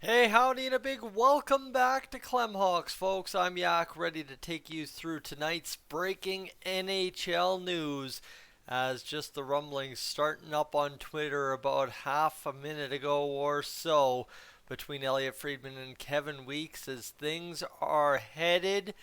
Hey, howdy, and a big welcome back to Clemhawks, folks. I'm Yak, ready to take you through tonight's breaking NHL news. As just the rumblings starting up on Twitter about half a minute ago or so between Elliot Friedman and Kevin Weeks, as things are headed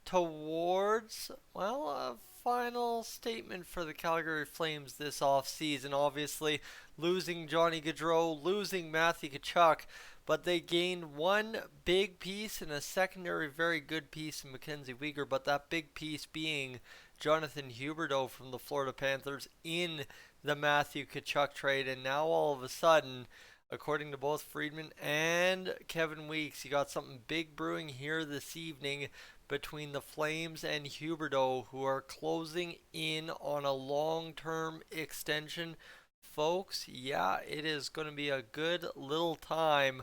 towards, well, a final statement for the Calgary Flames this offseason. Obviously, losing Johnny Gaudreau, losing Matthew Tkachuk, but they gained one big piece and a secondary very good piece in Mackenzie Weegar, but that big piece being Jonathan Huberdeau from the Florida Panthers in the Matthew Tkachuk trade, and now all of a sudden, according to both Friedman and Kevin Weeks, you got something big brewing here this evening between the Flames and Huberdeau, who are closing in on a long-term extension. Folks, yeah, it is going to be a good little time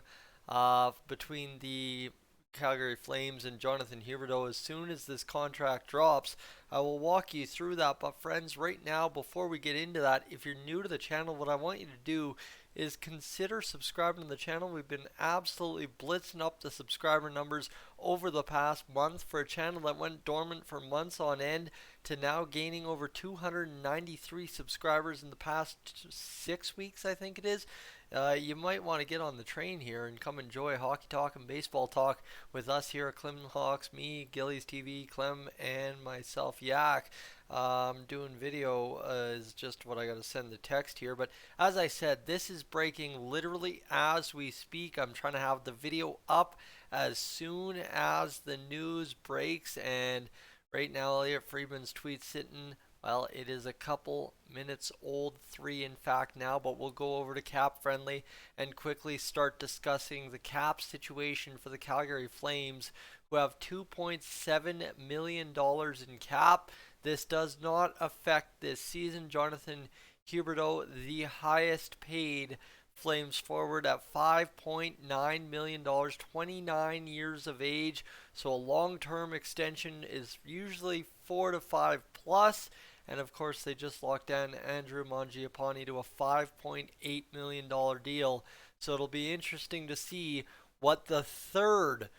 between the Calgary Flames and Jonathan Huberdeau. As soon as this contract drops, I will walk you through that. But friends, right now, before we get into that, if you're new to the channel, what I want you to do is consider subscribing to the channel. We've been absolutely blitzing up the subscriber numbers over the past month for a channel that went dormant for months on end to now gaining over 293 subscribers in the past 6 weeks, I think it is. You might want to get on the train here and come enjoy hockey talk and baseball talk with us here at Clem Hawks, me, Gillies TV, Clem, and myself, Yak. Doing video is just what I got to send the text here. But as I said, this is breaking literally as we speak. I'm trying to have the video up as soon as the news breaks. And right now, Elliot Friedman's tweet sitting. Well, it is a couple minutes old, 3 in fact now, but we'll go over to Cap Friendly and quickly start discussing the cap situation for the Calgary Flames, who have $2.7 million in cap. This does not affect this season. Jonathan Huberdeau, the highest paid Flames forward at $5.9 million, 29 years of age. So a long-term extension is usually 4 to 5 plus. And of course, they just locked down Andrew Mangiapane to a $5.8 million deal. So it'll be interesting to see what the third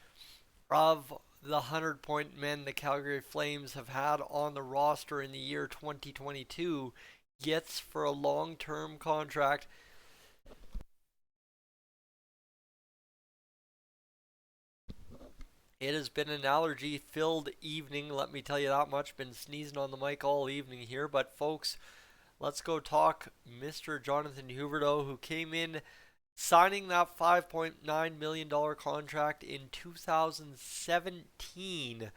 of the 100-point men the Calgary Flames have had on the roster in the year 2022 gets for a long-term contract. It has been an allergy-filled evening, let me tell you that much. Been sneezing on the mic all evening here, but folks, let's go talk Mr. Jonathan Huberdeau, who came in signing that $5.9 million contract in 2017,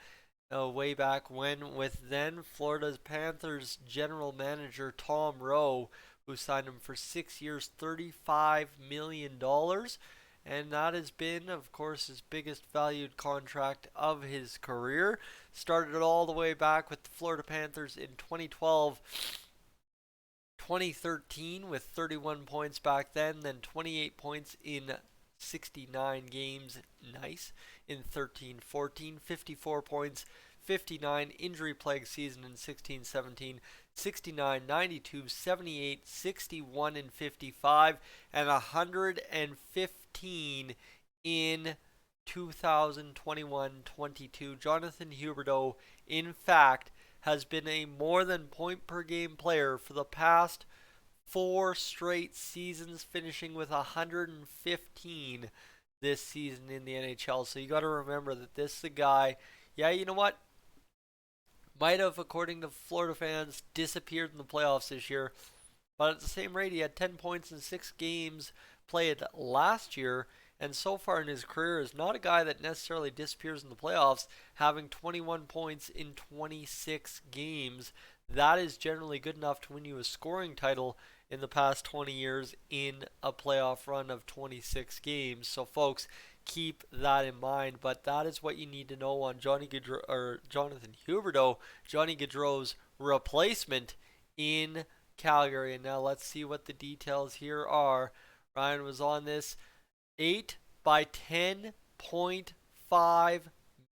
way back when, with then Florida Panthers general manager Tom Rowe, who signed him for 6 years, $35 million. And that has been, of course, his biggest valued contract of his career. Started it all the way back with the Florida Panthers in 2012, 2013 with 31 points back then 28 points in 69 games. Nice. In 13-14, 54 points, 59 injury plague season in 16-17, 69, 92, 78, 61 and 55, and 115 in 2021-22. Jonathan Huberdeau, in fact, has been a more than point per game player for the past 4 straight seasons, finishing with 115 this season in the NHL. So you got to remember that this is a guy, yeah, you know what? Might have, according to Florida fans, disappeared in the playoffs this year. But at the same rate, he had 10 points in 6 games played last year. And so far in his career is not a guy that necessarily disappears in the playoffs, having 21 points in 26 games. That is generally good enough to win you a scoring title in the past 20 years in a playoff run of 26 games. So folks, keep that in mind. But that is what you need to know on Jonathan Huberdeau, Johnny Gaudreau's replacement in Calgary. And now let's see what the details here are. Ryan was on this 8 by 10.5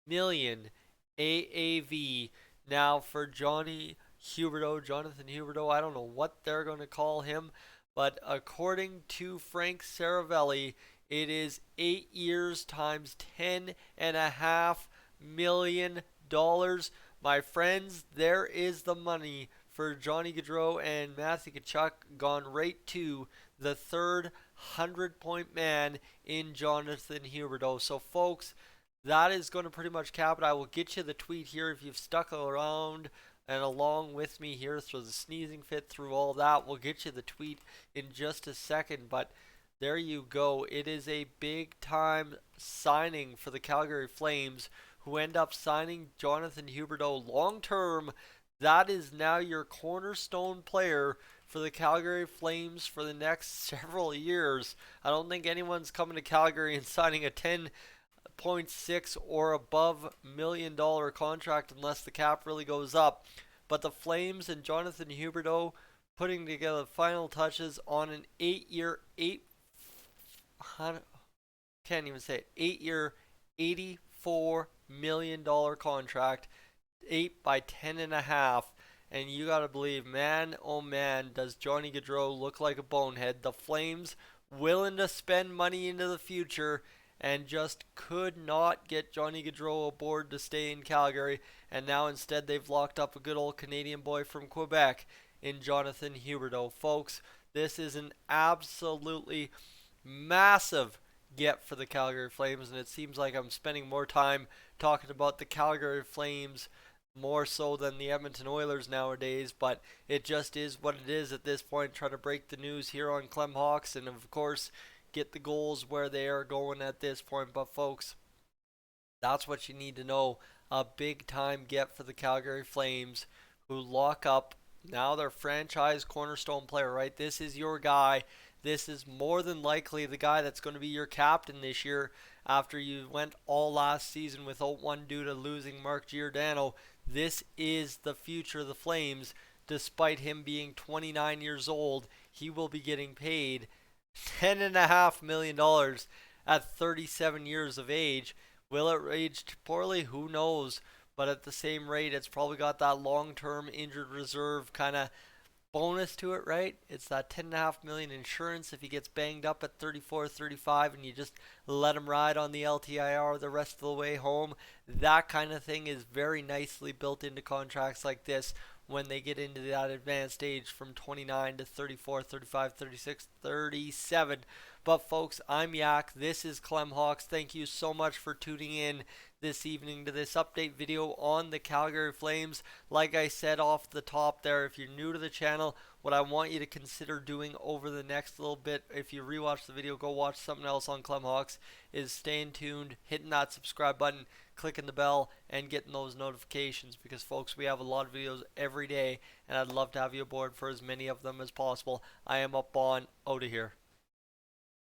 million AAV. Now for Jonathan Huberdeau, I don't know what they're going to call him, but according to Frank Saravelli, It is 8 years times $10.5 million. My friends, there is the money for Johnny Gaudreau and Matthew Tkachuk, gone right to the third 100-point man in Jonathan Huberdeau. So, folks, that is going to pretty much cap it. I will get you the tweet here if you've stuck around and along with me here through the sneezing fit, through all that. We'll get you the tweet in just a second, but there you go. It is a big time signing for the Calgary Flames, who end up signing Jonathan Huberdeau long term. That is now your cornerstone player for the Calgary Flames for the next several years. I don't think anyone's coming to Calgary and signing a 10.6 or above $1 million contract unless the cap really goes up. But the Flames and Jonathan Huberdeau putting together final touches on an 8-year, can't even say it, 8-year, $84 million contract, 8 by 10.5. And you gotta believe, man, oh man, does Johnny Gaudreau look like a bonehead. The Flames willing to spend money into the future and just could not get Johnny Gaudreau aboard to stay in Calgary. And now instead they've locked up a good old Canadian boy from Quebec in Jonathan Huberdeau. Folks, this is an absolutely massive get for the Calgary Flames, and it seems like I'm spending more time talking about the Calgary Flames more so than the Edmonton Oilers nowadays, but it just is what it is at this point. Trying to break the news here on Clem Hawks, and of course get the goals where they are going at this point. But folks, that's what you need to know. A big time get for the Calgary Flames, who lock up now their franchise cornerstone player, right? This is your guy. This is more than likely the guy that's going to be your captain this year after you went all last season without one due to losing Mark Giordano. This is the future of the Flames. Despite him being 29 years old, he will be getting paid $10.5 million at 37 years of age. Will it age poorly? Who knows? But at the same rate, it's probably got that long-term injured reserve kind of bonus to it, right? It's that $10.5 million insurance if he gets banged up at 34, 35, and you just let him ride on the LTIR the rest of the way home. That kind of thing is very nicely built into contracts like this when they get into that advanced age from 29 to 34, 35, 36, 37. But folks, I'm Yak. This is Clem Hawks. Thank you so much for tuning in this evening to this update video on the Calgary Flames. Like I said off the top there, if you're new to the channel, what I want you to consider doing over the next little bit, if you rewatch the video, go watch something else on Clem Hawks, is staying tuned, hitting that subscribe button, clicking the bell, and getting those notifications, because folks, we have a lot of videos every day, and I'd love to have you aboard for as many of them as possible. I am up on out of here.